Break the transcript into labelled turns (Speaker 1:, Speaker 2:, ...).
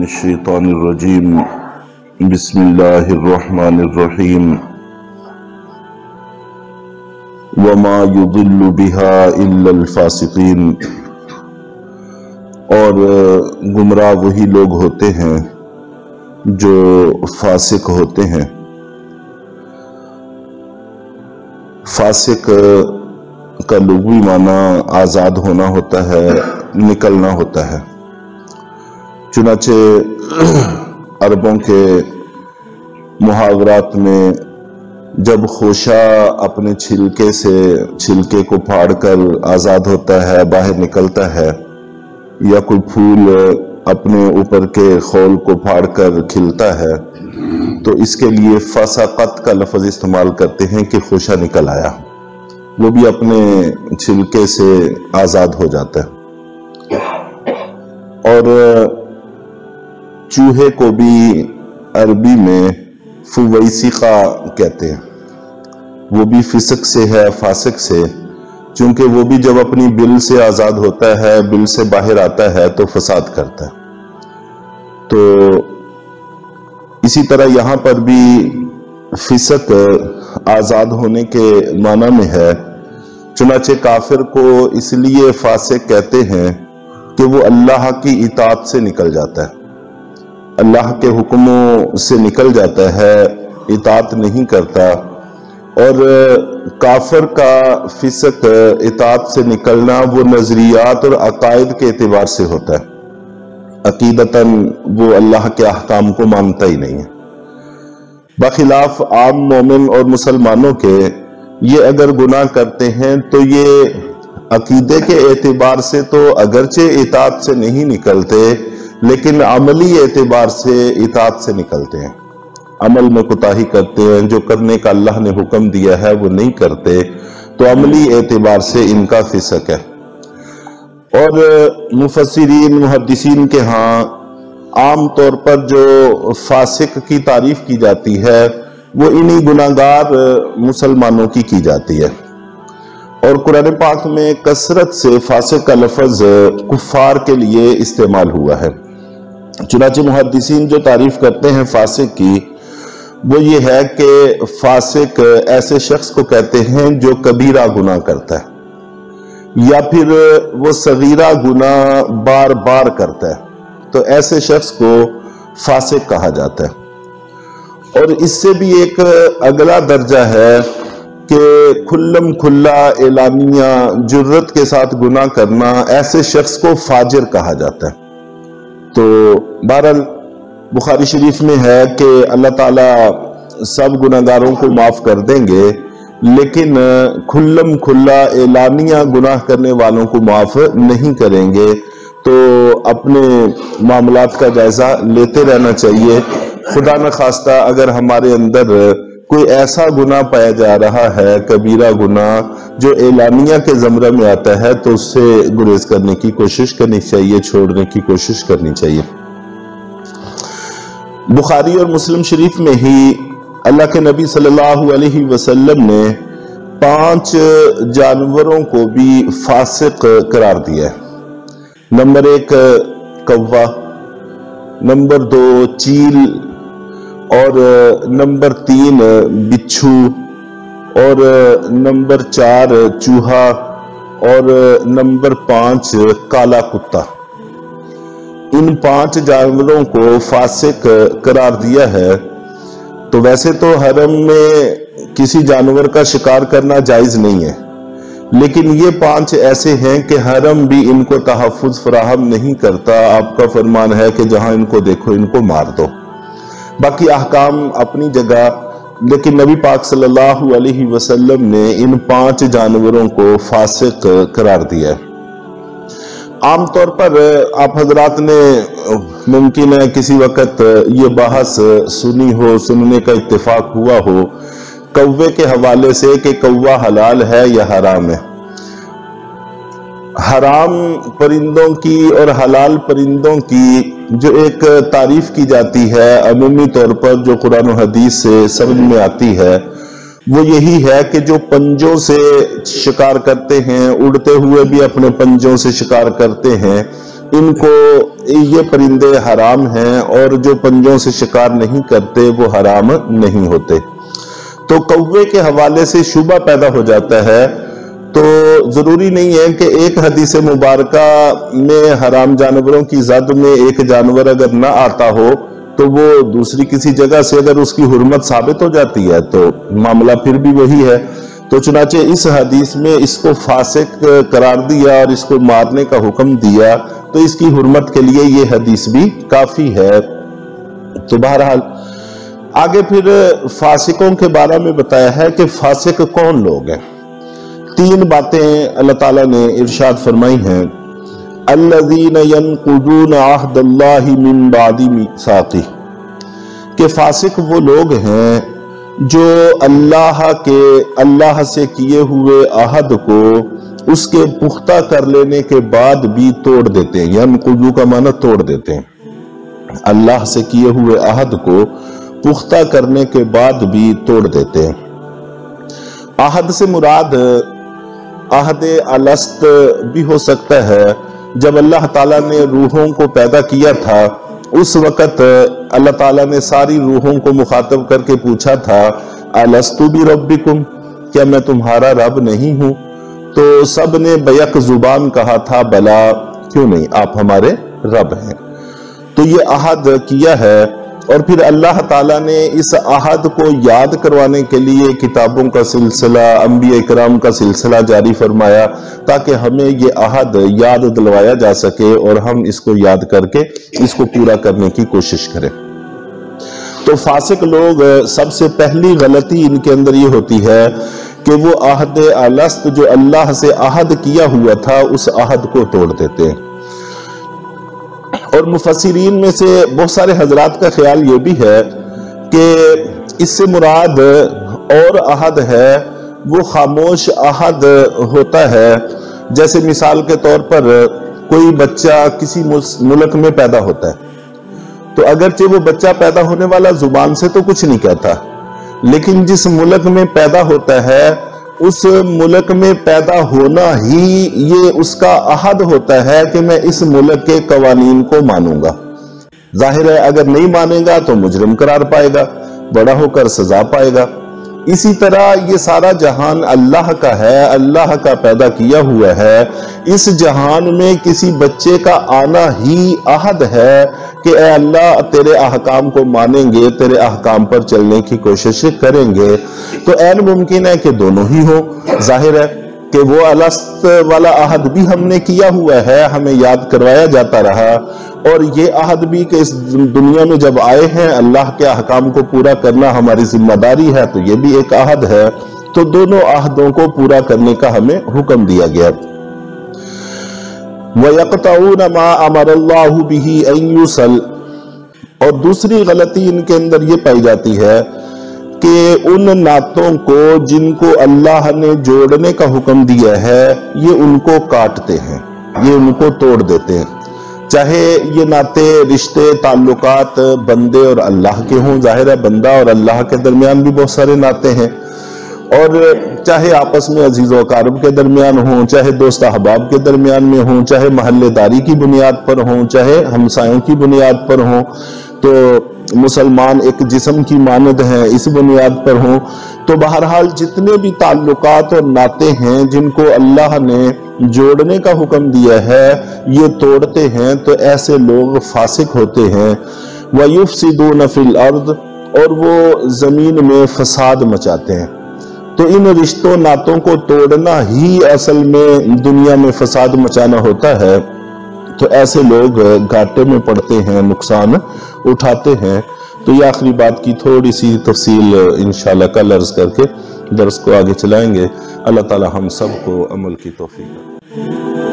Speaker 1: من الشیطان الرجیم بسم اللہ الرحمن الرحیم وما يضل بها الا الفاسقین، اور گمراہ وہی لوگ ہوتے ہیں جو فاسق ہوتے ہیں۔ فاسق کا لغوی معنی آزاد ہونا ہوتا ہے، نکلنا ہوتا ہے۔ چنانچہ عربوں کے محاورات میں جب خوشہ اپنے چھلکے کو پھاڑ کر آزاد ہوتا ہے، باہر نکلتا ہے، یا کوئی پھول اپنے اوپر کے خول کو پھاڑ کر کھلتا ہے، تو اس کے لیے فسقت کا لفظ استعمال کرتے ہیں کہ خوشہ نکل آیا، وہ بھی اپنے چھلکے سے آزاد ہو جاتا ہے۔ اور چوہے کو بھی عربی میں فویسقہ کہتے ہیں، وہ بھی فسق سے ہے، فاسق سے، چونکہ وہ بھی جب اپنی بل سے آزاد ہوتا ہے، بل سے باہر آتا ہے تو فساد کرتا ہے۔ تو اسی طرح یہاں پر بھی فسق آزاد ہونے کے معنی میں ہے۔ چنانچہ کافر کو اس لیے فاسق کہتے ہیں کہ وہ اللہ کی اطاعت سے نکل جاتا ہے، اللہ کے حکموں سے نکل جاتا ہے، اطاعت نہیں کرتا۔ اور کافر کا فسق اطاعت سے نکلنا وہ نظریات اور عقائد کے اعتبار سے ہوتا ہے، عقیدتاً وہ اللہ کے احکام کو مانتا ہی نہیں ہے۔ بخلاف عام مومن اور مسلمانوں کے، یہ اگر گناہ کرتے ہیں تو یہ عقیدے کے اعتبار سے تو اگرچہ اطاعت سے نہیں نکلتے، لیکن عملی اعتبار سے اطاعت سے نکلتے ہیں، عمل میں کوتاہی کرتے ہیں، جو کرنے کا اللہ نے حکم دیا ہے وہ نہیں کرتے، تو عملی اعتبار سے ان کا فسق ہے۔ اور مفسرین محدثین کے ہاں عام طور پر جو فاسق کی تعریف کی جاتی ہے وہ انہی گناہگار مسلمانوں کی جاتی ہے۔ اور قرآن پاک میں کثرت سے فاسق کا لفظ کفار کے لیے استعمال ہوا ہے۔ چنانچہ محدثین جو تعریف کرتے ہیں فاسق کی، وہ یہ ہے کہ فاسق ایسے شخص کو کہتے ہیں جو کبیرہ گناہ کرتا ہے، یا پھر وہ صغیرہ گناہ بار بار کرتا ہے، تو ایسے شخص کو فاسق کہا جاتا ہے۔ اور اس سے بھی ایک اگلا درجہ ہے کہ کھلم کھلا اعلانیہ جرت کے ساتھ گناہ کرنا، ایسے شخص کو فاجر کہا جاتا ہے۔ تو بہرحال بخاری شریف میں ہے کہ اللہ تعالیٰ سب گناہگاروں کو معاف کر دیں گے، لیکن کھلم کھلا اعلانیہ گناہ کرنے والوں کو معاف نہیں کریں گے۔ تو اپنے معاملات کا جائزہ لیتے رہنا چاہیے۔ خدا نخواستہ اگر ہمارے اندر کوئی ایسا گناہ پایا جا رہا ہے، کبیرہ گناہ جو اعلانیہ کے زمرے میں آتا ہے، تو اس سے گریز کرنے کی کوشش کرنی چاہیے، چھوڑنے کی کوشش کرنی چاہیے۔ بخاری اور مسلم شریف میں ہی اللہ کے نبی صلی اللہ علیہ وسلم نے 5 جانوروں کو بھی فاسق قرار دیا ہے۔ نمبر 1 کوا، نمبر 2 چیل، اور نمبر 3 بچھو، اور نمبر 4 چوہا، اور نمبر 5 کالا کتا۔ ان 5 جانوروں کو فاسق قرار دیا ہے۔ تو ویسے تو حرم میں کسی جانور کا شکار کرنا جائز نہیں ہے، لیکن یہ 5 ایسے ہیں کہ حرم بھی ان کو تحفظ فراہم نہیں کرتا۔ آپ کا فرمان ہے کہ جہاں ان کو دیکھو ان کو مار دو۔ باقی احکام اپنی جگہ، لیکن نبی پاک صلی اللہ علیہ وسلم نے ان 5 جانوروں کو فاسق قرار دیا ہے۔ عام طور پر آپ حضرات نے ممکن ہے کسی وقت یہ بحث سنی ہو، سننے کا اتفاق ہوا ہو کوے کے حوالے سے کہ کوا حلال ہے یا حرام ہے۔ حرام پرندوں کی اور حلال پرندوں کی جو ایک تعریف کی جاتی ہے عمومی طور پر، جو قرآن و حدیث سے سمجھ میں آتی ہے، وہ یہی ہے کہ جو پنجوں سے شکار کرتے ہیں، اڑتے ہوئے بھی اپنے پنجوں سے شکار کرتے ہیں، इनको ये परिंदे हराम हैं और जो पंजों से शिकार नहीं करते वो हराम नहीं होते। तो कौवे के हवाले से शुबा पैदा हो जाता है। तो जरूरी नहीं है कि एक हदीस मुबारका में हराम जानवरों की जद में एक जानवर अगर ना आता हो तो वो दूसरी किसी जगह से अगर उसकी हुर्मत साबित हो जाती है तो मामला फिर भी वही है। तो चुनाचे इस हदीस में इसको फासिक करार दिया और इसको मारने का हुक्म दिया, तो इसकी हुर्मत के लिए ये हदीस भी काफी है। तो बहरहाल आगे फिर फासिकों के बारे में बताया है कि फासिक कौन लोग हैं। 3 बातें अल्लाह ताला ने इरशाद फरमाई हैं। अल्लज़ीना यनकुज़ूना अहदल्लाहि मिन बादि मीसाक़िह, कि फासिक वो लोग हैं जो अल्लाह से किए हुए अहद को उसके पुख्ता कर लेने के बाद भी तोड़ देते हैं। यनकुज़ू का माना तोड़ देते हैं। अल्लाह से किए हुए अहद को पुख्ता करने के बाद भी तोड़ देते हैं। अहद से मुराद अहद अलस्त भी हो सकता है। जब अल्लाह ताला ने रूहों को पैदा किया था उस वक़्त अल्लाह ताला ने सारी रूहों को मुखातब करके पूछा था, अलस्तु बि रब्बिकुम, क्या मैं तुम्हारा रब नहीं हूं? तो सब ने बैक जुबान कहा था, बला, क्यों नहीं, आप हमारे रब हैं। तो ये अहद किया है और फिर अल्लाह ताला ने इस अहद को याद करवाने के लिए किताबों का सिलसिला, अंबिया इकराम का सिलसिला जारी फरमाया ताकि हमें ये अहद याद दिलवाया जा सके और हम इसको याद करके इसको पूरा करने की कोशिश करें। तो फासिक लोग सबसे पहली गलती इनके अंदर ये होती है कि वो अहद अलस्त जो अल्लाह से अहद किया हुआ था उस अहद को तोड़ देते हैं। और मुफस्सिरीन में से बहुत सारे हजरात का ख्याल ये भी है कि इससे मुराद और अहद है वो खामोश अहद होता है। जैसे मिसाल के तौर पर कोई बच्चा किसी मुल्क में पैदा होता है तो अगरचे वो बच्चा पैदा होने वाला जुबान से तो कुछ नहीं कहता, लेकिन जिस मुल्क में पैदा होता है उस मुल्क में पैदा होना ही ये उसका अहद होता है कि मैं इस मुल्क के कवानीन को मानूंगा। जाहिर है अगर नहीं मानेगा तो मुजरिम करार पाएगा, बड़ा होकर सजा पाएगा। इसी तरह ये सारा जहान अल्लाह का है, अल्लाह का पैदा किया हुआ है। इस जहान में किसी बच्चे का आना ही अहद है कि ए अल्लाह तेरे अहकाम को मानेंगे, तेरे अहकाम पर चलने की कोशिश करेंगे। तो ऐन मुमकिन है कि दोनों ही हो। जाहिर है कि वो अलस्त वाला अहद भी हमने किया हुआ है, हमें याद करवाया जाता रहा, और ये अहद भी कि इस दुनिया में जब आए हैं अल्लाह के अहकाम को पूरा करना हमारी जिम्मेदारी है, तो ये भी एक अहद है। तो दोनों अहदों को पूरा करने का हमें हुक्म दिया गया। वयक़तऊन मा अमरल्लाहु बिही अन युसल, और दूसरी गलती इनके अंदर ये पाई जाती है कि उन नातों को जिनको अल्लाह ने जोड़ने का हुक्म दिया है ये उनको काटते हैं, ये उनको तोड़ देते हैं। चाहे ये नाते, रिश्ते, ताल्लुकात बंदे और अल्लाह के हों, जाहिर है बंदा और अल्लाह के दरमियान भी बहुत सारे नाते हैं, और चाहे आपस में अजीज़ व अकारब के दरमियान हों, चाहे दोस्त अहबाब के दरमियान में हों, चाहे महल्लेदारी की बुनियाद पर हों, चाहे हमसायों की बुनियाद पर हों, तो मुसलमान एक जिस्म की मानद है इस बुनियाद पर हों। तो बहरहाल जितने भी ताल्लुकात और नाते हैं जिनको अल्लाह ने जोड़ने का हुक्म दिया है ये तोड़ते हैं, तो ऐसे लोग फासिक होते हैं। वयुफ्सिदून फिल अर्द, और वो जमीन में फसाद मचाते हैं। तो इन रिश्तों नातों को तोड़ना ही असल में दुनिया में फसाद मचाना होता है। तो ऐसे लोग घाटे में पड़ते हैं, नुकसान उठाते हैं। तो ये आखिरी बात की थोड़ी सी तफसील इंशाल्लाह कल अर्ज करके दर्स को आगे चलाएंगे। अल्लाह ताला हम सबको अमल की तौफीक।